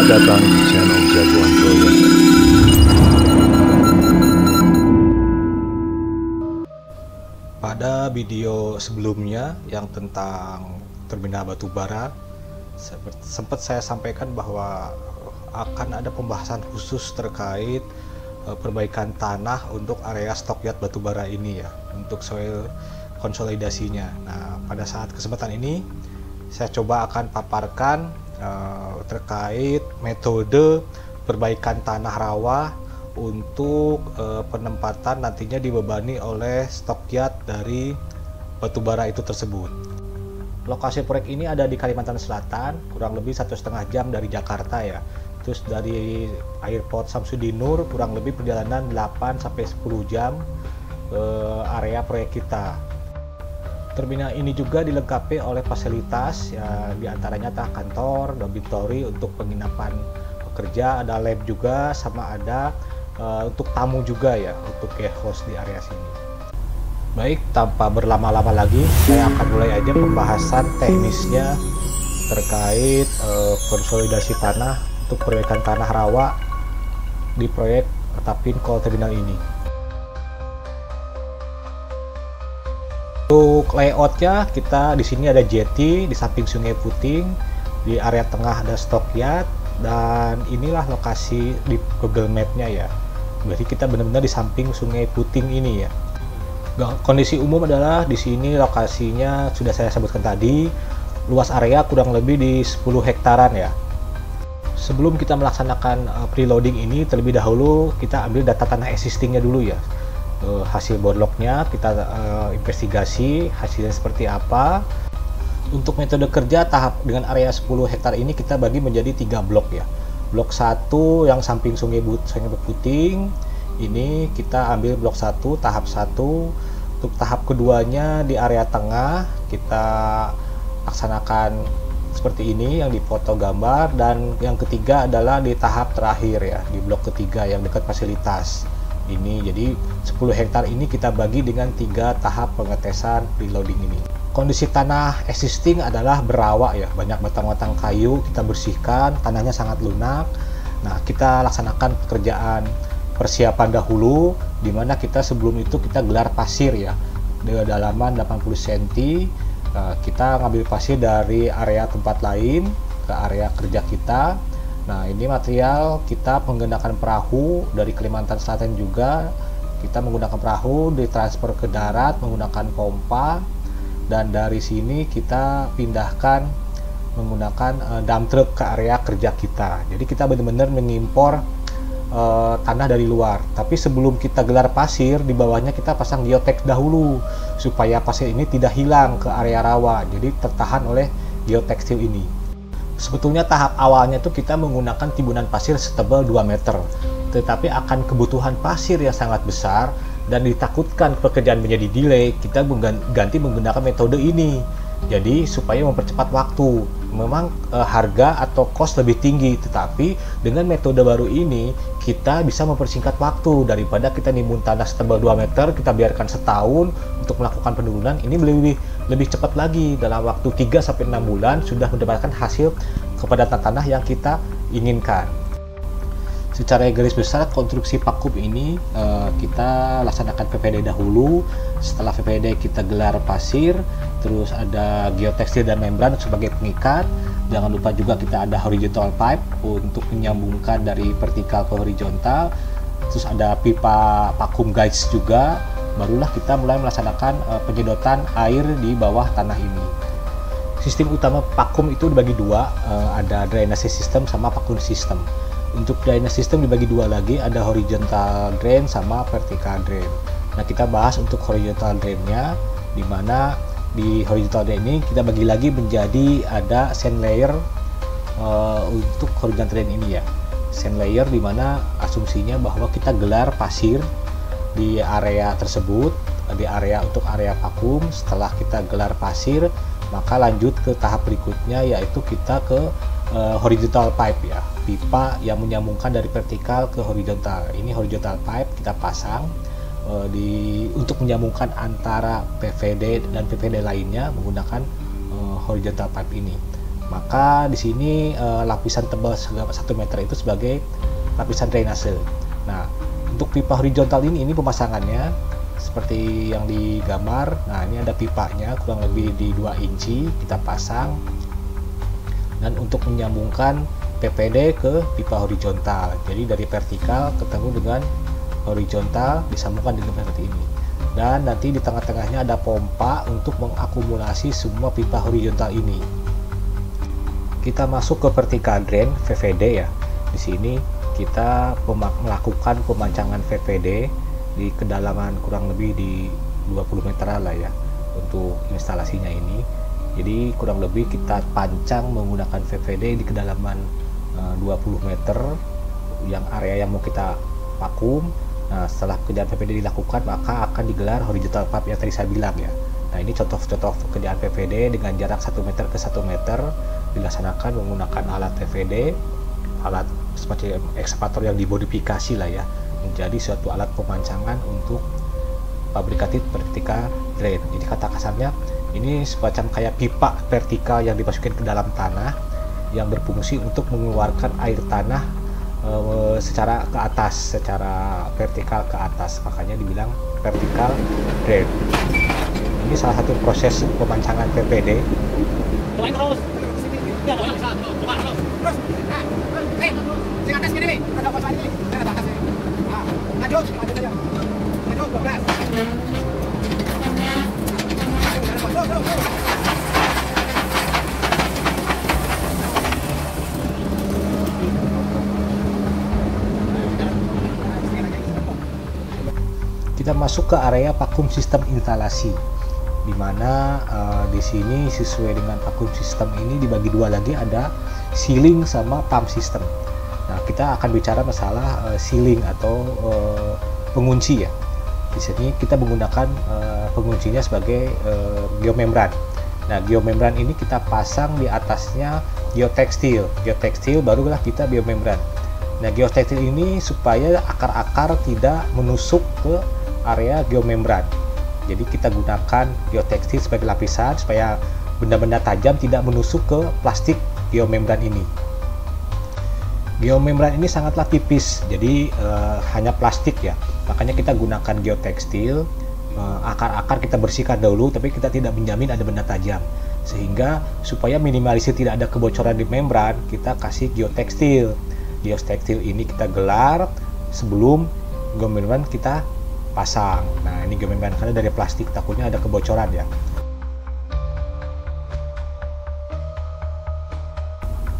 Selamat datang di channel Jagoan Proyek. Pada video sebelumnya yang tentang terminal batubara, sempat saya sampaikan bahwa akan ada pembahasan khusus terkait perbaikan tanah untuk area stokyard batubara ini ya, untuk soil konsolidasinya. Nah, pada saat kesempatan ini saya coba akan paparkan terkait metode perbaikan tanah rawa untuk penempatan nantinya dibebani oleh stokyard dari batubara itu tersebut. Lokasi proyek ini ada di Kalimantan Selatan, kurang lebih 1,5 jam dari Jakarta ya. Terus dari Airport Samsudinur kurang lebih perjalanan 8-10 jam ke area proyek kita. Terminal ini juga dilengkapi oleh fasilitas ya, diantaranya kantor, dormitory untuk penginapan pekerja, ada lab juga, sama ada untuk tamu juga ya, untuk guest host di area sini. Baik, tanpa berlama-lama lagi, saya akan mulai aja pembahasan teknisnya terkait konsolidasi tanah untuk perbaikan tanah rawa di proyek Tapin Coal Terminal ini. Untuk layoutnya, kita di sini ada jetty di samping Sungai Puting, di area tengah ada stockyard, dan inilah lokasi di Google Map-nya ya. Berarti kita benar-benar di samping Sungai Puting ini ya. Kondisi umum adalah di sini lokasinya sudah saya sebutkan tadi, luas area kurang lebih di 10 hektaran ya. Sebelum kita melaksanakan preloading ini, terlebih dahulu kita ambil data tanah existingnya dulu ya. Hasil borlognya kita investigasi hasilnya seperti apa. Untuk metode kerja tahap dengan area 10 hektar ini kita bagi menjadi 3 blok ya. Blok 1 yang samping Sungai Puting ini kita ambil blok 1 tahap 1. Untuk tahap keduanya di area tengah kita laksanakan seperti ini yang dipoto gambar, dan yang ketiga adalah di tahap terakhir ya, di blok ketiga yang dekat fasilitas ini. Jadi 10 hektar ini kita bagi dengan 3 tahap pengetesan preloading ini. Kondisi tanah existing adalah berawak ya, banyak batang-batang kayu kita bersihkan, tanahnya sangat lunak. Nah, kita laksanakan pekerjaan persiapan dahulu, dimana kita sebelum itu kita gelar pasir ya, di kedalaman 80 cm. Kita ngambil pasir dari area tempat lain ke area kerja kita. Nah, ini material kita menggunakan perahu dari Kalimantan Selatan juga. Kita menggunakan perahu, ditransfer ke darat menggunakan pompa, dan dari sini kita pindahkan menggunakan dump truck ke area kerja kita. Jadi kita benar-benar mengimpor tanah dari luar. Tapi sebelum kita gelar pasir, di bawahnya kita pasang geotek dahulu supaya pasir ini tidak hilang ke area rawa. Jadi tertahan oleh geotekstil ini. Sebetulnya tahap awalnya itu kita menggunakan timbunan pasir setebal 2 meter, tetapi akan kebutuhan pasir yang sangat besar dan ditakutkan pekerjaan menjadi delay, kita ganti menggunakan metode ini. Jadi supaya mempercepat waktu. Memang harga atau cost lebih tinggi, tetapi dengan metode baru ini kita bisa mempersingkat waktu. Daripada kita nimbun tanah setebal 2 meter, kita biarkan setahun untuk melakukan penurunan, ini lebih cepat lagi. Dalam waktu 3-6 bulan sudah mendapatkan hasil kepadatan tanah yang kita inginkan. Secara garis besar konstruksi pakum ini kita laksanakan PPD dahulu. Setelah PPD kita gelar pasir, terus ada geotekstil dan membran sebagai pengikat. Jangan lupa juga kita ada horizontal pipe untuk menyambungkan dari vertikal ke horizontal. Terus ada pipa vacuum guides juga. Barulah kita mulai melaksanakan penyedotan air di bawah tanah ini. Sistem utama vacuum itu dibagi dua, ada drainase system sama vacuum system. Untuk drainase system dibagi dua lagi, ada horizontal drain sama vertical drain. Nah, kita bahas untuk horizontal drainnya, di mana di horizontal drain ini kita bagi lagi menjadi ada sand layer untuk horizontal drain ini ya. Sand layer di mana asumsinya bahwa kita gelar pasir di area tersebut, di area untuk area vakum. Setelah kita gelar pasir, maka lanjut ke tahap berikutnya, yaitu kita ke horizontal pipe ya, pipa yang menyambungkan dari vertikal ke horizontal. Ini horizontal pipe kita pasang untuk menyambungkan antara PVD dan PVD lainnya menggunakan horizontal pipe ini. Maka di sini lapisan tebal 1 meter itu sebagai lapisan drainase. Nah, untuk pipa horizontal ini pemasangannya seperti yang digambar. Nah, ini ada pipanya kurang lebih di 2 inci kita pasang. Dan untuk menyambungkan PPD ke pipa horizontal, jadi dari vertikal ketemu dengan horizontal disambungkan dengan seperti ini. Dan nanti di tengah-tengahnya ada pompa untuk mengakumulasi semua pipa horizontal ini. Kita masuk ke vertical drain VVD ya. Di sini kita melakukan pemancangan VVD di kedalaman kurang lebih di 20 meter lah ya untuk instalasinya ini. Jadi kurang lebih kita pancang menggunakan VVD di kedalaman 20 meter yang area yang mau kita vakum. Nah, setelah pekerjaan VVD dilakukan maka akan digelar horizontal pipe yang tadi saya bilang ya. Nah, ini contoh-contoh pekerjaan VVD dengan jarak 1 meter ke 1 meter dilaksanakan menggunakan alat VVD, alat semacam ekskavator yang dimodifikasi lah ya, menjadi suatu alat pemancangan untuk fabrikatif vertical drain. Jadi kata kasarnya ini semacam kayak pipa vertikal yang dimasukin ke dalam tanah yang berfungsi untuk mengeluarkan air tanah secara ke atas, secara vertikal ke atas, makanya dibilang vertical drain. Ini salah satu proses pemancangan PPD. Terus. Atas gini, ada apa lagi? Ada atas ini. Lanjut aja. Lanjut 12. Kita masuk ke area vakum sistem instalasi, di mana di sini sesuai dengan vakum sistem ini dibagi dua lagi, ada sealing sama pump system. Nah, kita akan bicara masalah sealing atau pengunci ya. Di sini kita menggunakan penguncinya sebagai geomembran. Nah, geomembran ini kita pasang di atasnya geotekstil. Geotekstil barulah kita geomembran. Nah, geotekstil ini supaya akar-akar tidak menusuk ke area geomembran. Jadi kita gunakan geotekstil sebagai lapisan supaya benda-benda tajam tidak menusuk ke plastik geomembran ini. Geomembran ini sangatlah tipis, jadi hanya plastik ya. Makanya kita gunakan geotekstil. Akar-akar kita bersihkan dahulu, tapi kita tidak menjamin ada benda tajam. Sehingga supaya minimalisir tidak ada kebocoran di membran, kita kasih geotekstil. Geotekstil ini kita gelar sebelum geomembran kita pasang. Nah, ini geomembran karena dari plastik, takutnya ada kebocoran ya.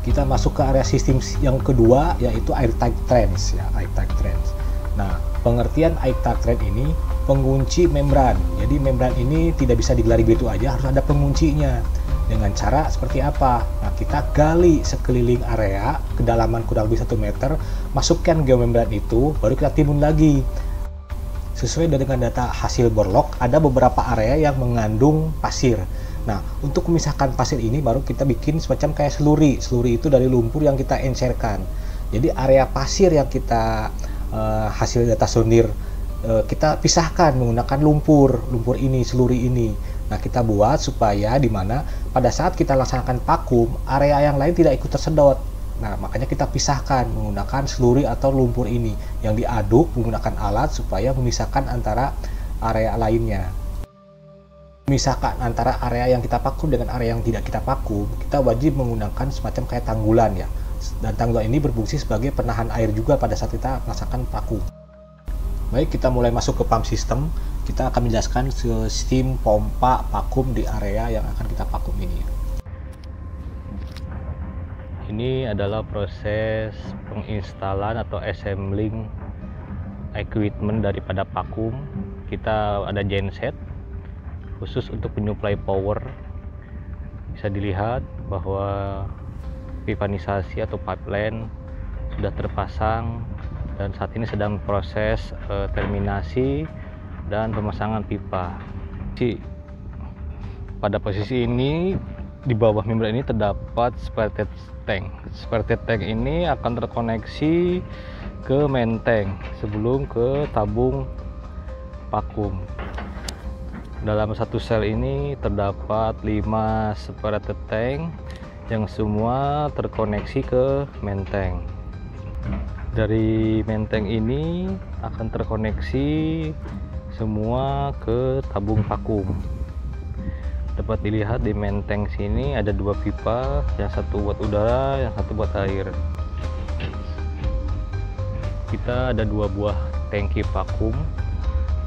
Kita masuk ke area sistem yang kedua, yaitu airtight trench ya, airtight trench. Nah, pengertian airtight trench ini pengunci membran. Jadi membran ini tidak bisa digelari begitu aja, harus ada penguncinya. Dengan cara seperti apa? Nah, kita gali sekeliling area kedalaman kurang lebih 1 meter, masukkan geomembran itu, baru kita timbun lagi. Sesuai dengan data hasil borlog, ada beberapa area yang mengandung pasir. Nah, untuk memisahkan pasir ini baru kita bikin semacam kayak seluri. Seluri itu dari lumpur yang kita encerkan. Jadi area pasir yang kita hasil data sondir kita pisahkan menggunakan lumpur ini, seluri ini. Nah, kita buat supaya dimana pada saat kita laksanakan vakum, area yang lain tidak ikut tersedot. Nah, makanya kita pisahkan menggunakan seluri atau lumpur ini yang diaduk menggunakan alat supaya memisahkan antara area lainnya. Memisahkan antara area yang kita vakum dengan area yang tidak kita vakum, kita wajib menggunakan semacam kayak tanggulan ya. Dan tanggulan ini berfungsi sebagai penahan air juga pada saat kita melaksanakan vakum. Baik, kita mulai masuk ke pump system. Kita akan menjelaskan sistem pompa vakum di area yang akan kita vakum ini. Ini adalah proses penginstalan atau assembling equipment daripada vakum. Kita ada genset khusus untuk penyuplai power. Bisa dilihat bahwa pipanisasi atau pipeline sudah terpasang dan saat ini sedang proses terminasi dan pemasangan pipa. Pada posisi ini di bawah membran ini terdapat spare tank. Spare tank ini akan terkoneksi ke main tank sebelum ke tabung vakum. Dalam satu sel ini terdapat 5 spare tank yang semua terkoneksi ke menteng. Dari menteng ini akan terkoneksi semua ke tabung vakum. Dapat dilihat di menteng sini ada dua pipa, yang satu buat udara, yang satu buat air. Kita ada dua buah tangki vakum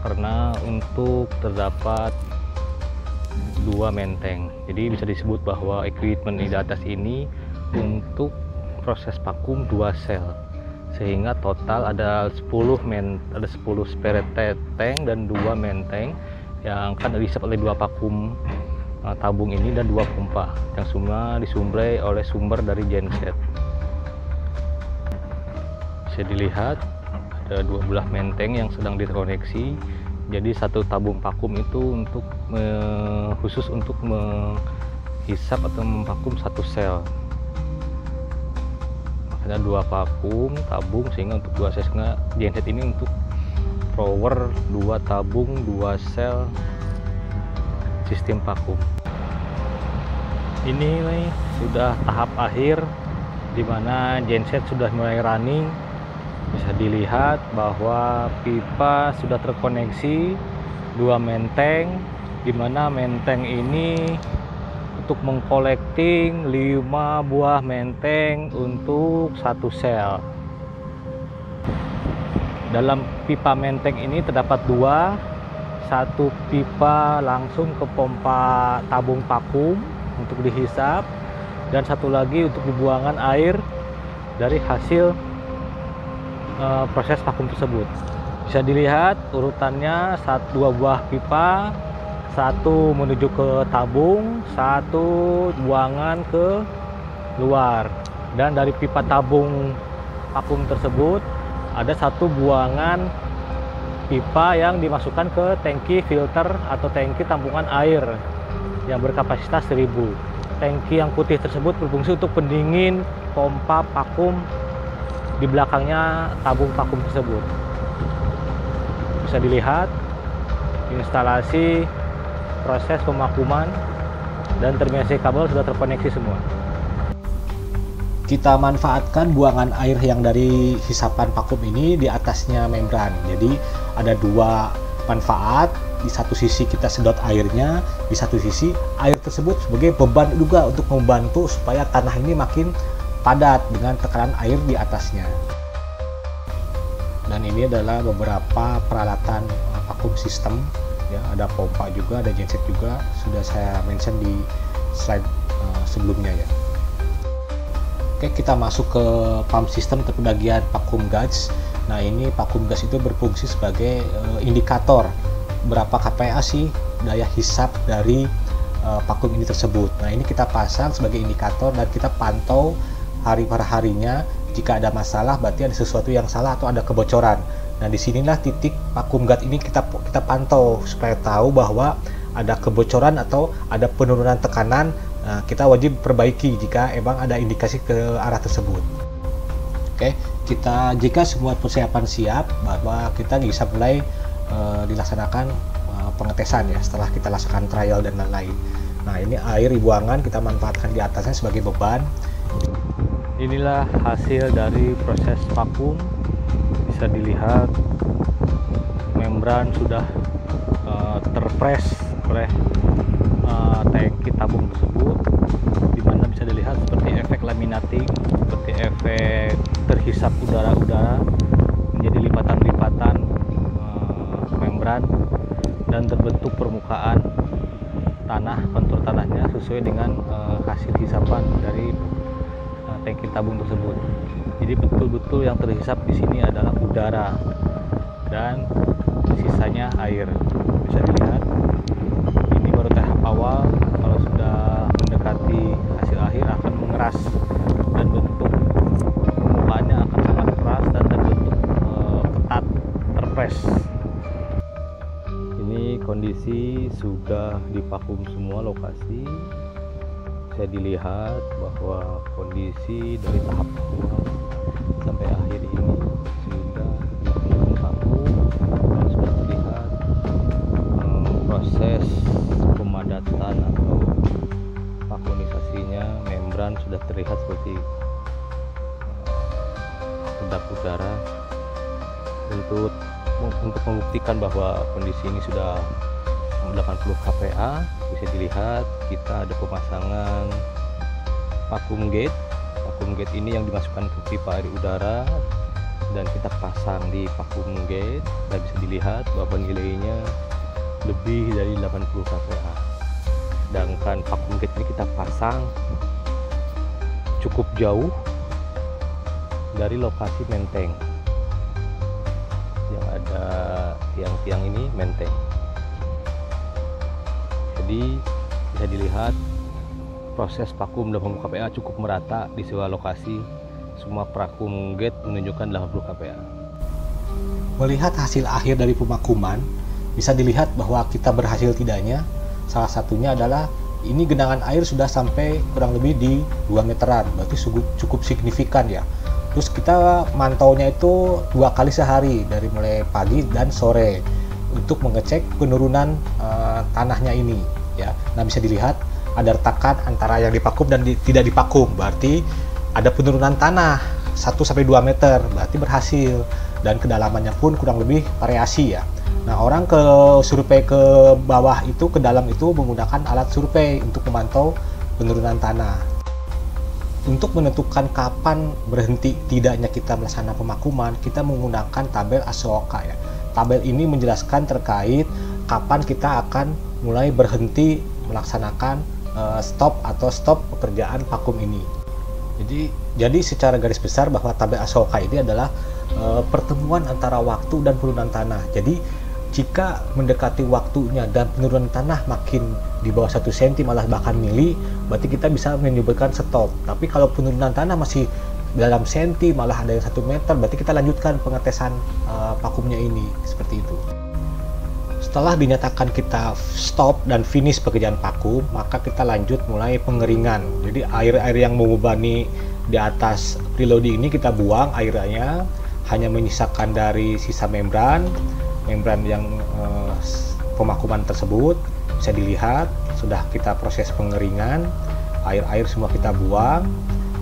karena untuk terdapat dua menteng, jadi bisa disebut bahwa equipment di atas ini untuk proses vakum 2 sel, sehingga total ada 10 spare tank dan 2 menteng yang akan diisi oleh 2 vakum tabung ini dan 2 pompa yang semua disuplai oleh sumber dari genset. Bisa dilihat ada 2 belah menteng yang sedang terkoneksi. Jadi satu tabung vakum itu untuk khusus untuk menghisap atau memvakum satu sel. Makanya 2 vakum tabung, sehingga untuk 2 sel, sehingga genset ini untuk power 2 tabung 2 sel sistem vakum. Ini nih, sudah tahap akhir di mana genset sudah mulai running. Bisa dilihat bahwa pipa sudah terkoneksi 2 menteng, di mana menteng ini untuk mengkolekting 5 buah menteng untuk satu sel. Dalam pipa menteng ini terdapat 2, satu pipa langsung ke pompa tabung vakum untuk dihisap, dan satu lagi untuk dibuangan air dari hasil proses vakum tersebut. Bisa dilihat urutannya, 2 buah pipa, satu menuju ke tabung, satu buangan ke luar, dan dari pipa tabung vakum tersebut ada satu buangan pipa yang dimasukkan ke tangki filter atau tangki tampungan air yang berkapasitas 1000. Tangki yang putih tersebut berfungsi untuk pendingin pompa vakum di belakangnya tabung vakum tersebut. Bisa dilihat instalasi proses pemakuman dan terminasi kabel sudah terkoneksi semua. Kita manfaatkan buangan air yang dari hisapan vakum ini di atasnya membran. Jadi ada 2 manfaat. Di satu sisi kita sedot airnya, di satu sisi air tersebut sebagai beban juga untuk membantu supaya tanah ini makin padat dengan tekanan air di atasnya. Dan ini adalah beberapa peralatan vakum sistem ya, ada pompa juga, ada genset juga, sudah saya mention di slide sebelumnya ya. Oke, kita masuk ke pump system atau bagian vacuum gauge. Nah, ini vacuum gauge itu berfungsi sebagai indikator berapa kPa sih daya hisap dari vakum ini tersebut. Nah, ini kita pasang sebagai indikator dan kita pantau hari per harinya. Jika ada masalah berarti ada sesuatu yang salah atau ada kebocoran. Nah, disinilah titik vakum gauge ini kita pantau supaya tahu bahwa ada kebocoran atau ada penurunan tekanan. Nah, kita wajib perbaiki jika emang ada indikasi ke arah tersebut. Oke, jika semua persiapan siap, bahwa kita bisa mulai dilaksanakan pengetesan ya, setelah kita laksanakan trial dan lain-lain. Nah, ini air dibuangan, kita manfaatkan di atasnya sebagai beban. Inilah hasil dari proses vakum. Bisa dilihat membran sudah terpres oleh tangki tabung tersebut, dimana bisa dilihat seperti efek laminating, seperti efek terhisap udara-udara menjadi lipatan-lipatan membran, dan terbentuk permukaan tanah, kontur tanahnya sesuai dengan hasil hisapan dari tangki tabung tersebut. Jadi betul-betul yang terhisap di sini adalah udara dan sisanya air. Bisa dilihat ini baru tahap awal. Kalau sudah mendekati hasil akhir akan mengeras dan bentuk permukaannya akan sangat keras dan terbentuk ketat, terpres. Ini kondisi sudah divakum semua lokasi. Bisa dilihat bahwa kondisi dari tahap awal sampai akhir ini sudah vakum, dan sudah terlihat proses pemadatan atau vakumisasinya membran kedap udara untuk membuktikan bahwa kondisi ini sudah 80 kPa. Bisa dilihat kita ada pemasangan vacuum gate. Vacuum gate ini yang dimasukkan ke pipa air udara dan kita pasang di vacuum gate, dan bisa dilihat bahwa nilainya lebih dari 80 kPa. Sedangkan vacuum gate ini kita pasang cukup jauh dari lokasi menteng. Yang ada tiang-tiang ini menteng. Jadi bisa dilihat proses vakum 80 kPa cukup merata di sebuah lokasi. Semua vakum gate menunjukkan 80 kPa. Melihat hasil akhir dari pemakuman, bisa dilihat bahwa kita berhasil tidaknya. Salah satunya adalah ini genangan air sudah sampai kurang lebih di 2 meteran, berarti cukup signifikan ya. Terus kita mantaunya itu 2 kali sehari, dari mulai pagi dan sore, untuk mengecek penurunan tanahnya ini ya. Nah, bisa dilihat ada retakan antara yang dipakum dan tidak dipakum, berarti ada penurunan tanah 1-2 meter, berarti berhasil. Dan kedalamannya pun kurang lebih variasi ya. Nah, orang ke survei ke bawah itu, ke dalam itu menggunakan alat survei untuk memantau penurunan tanah. Untuk menentukan kapan berhenti tidaknya kita melaksanakan pemakuman, kita menggunakan tabel Ashoka ya. Tabel ini menjelaskan terkait kapan kita akan mulai berhenti melaksanakan stop pekerjaan vakum ini. Jadi secara garis besar bahwa tabel Ashoka ini adalah pertemuan antara waktu dan penurunan tanah. Jadi jika mendekati waktunya dan penurunan tanah makin di bawah 1 cm malah bahkan mili, berarti kita bisa menyebutkan stop. Tapi kalau penurunan tanah masih dalam senti, malah ada yang 1 meter, berarti kita lanjutkan pengetesan vakumnya ini, seperti itu. Setelah dinyatakan kita stop dan finish pekerjaan vakum, maka kita lanjut mulai pengeringan. Jadi air-air yang membebani di atas preloading ini kita buang airnya, hanya menyisakan dari sisa membran yang pemakuman tersebut. Bisa dilihat sudah kita proses pengeringan, air-air semua kita buang.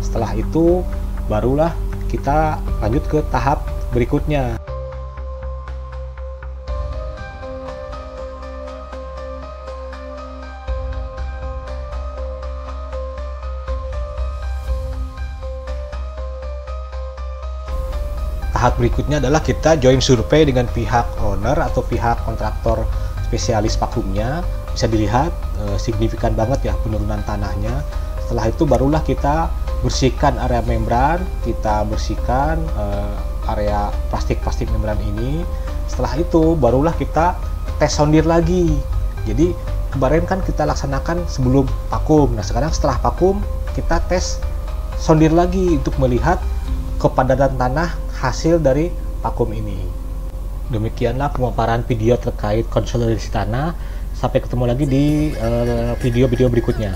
Setelah itu barulah kita lanjut ke tahap berikutnya. Tahap berikutnya adalah kita join survei dengan pihak owner atau pihak kontraktor spesialis vakumnya. Bisa dilihat signifikan banget ya penurunan tanahnya. Setelah itu barulah kita bersihkan area membran, kita bersihkan area plastik membran ini. Setelah itu barulah kita tes sondir lagi. Jadi kemarin kan kita laksanakan sebelum vakum. Nah, sekarang setelah vakum kita tes sondir lagi untuk melihat kepadatan tanah hasil dari vakum ini. Demikianlah pemaparan video terkait konsolidasi tanah. Sampai ketemu lagi di video-video berikutnya.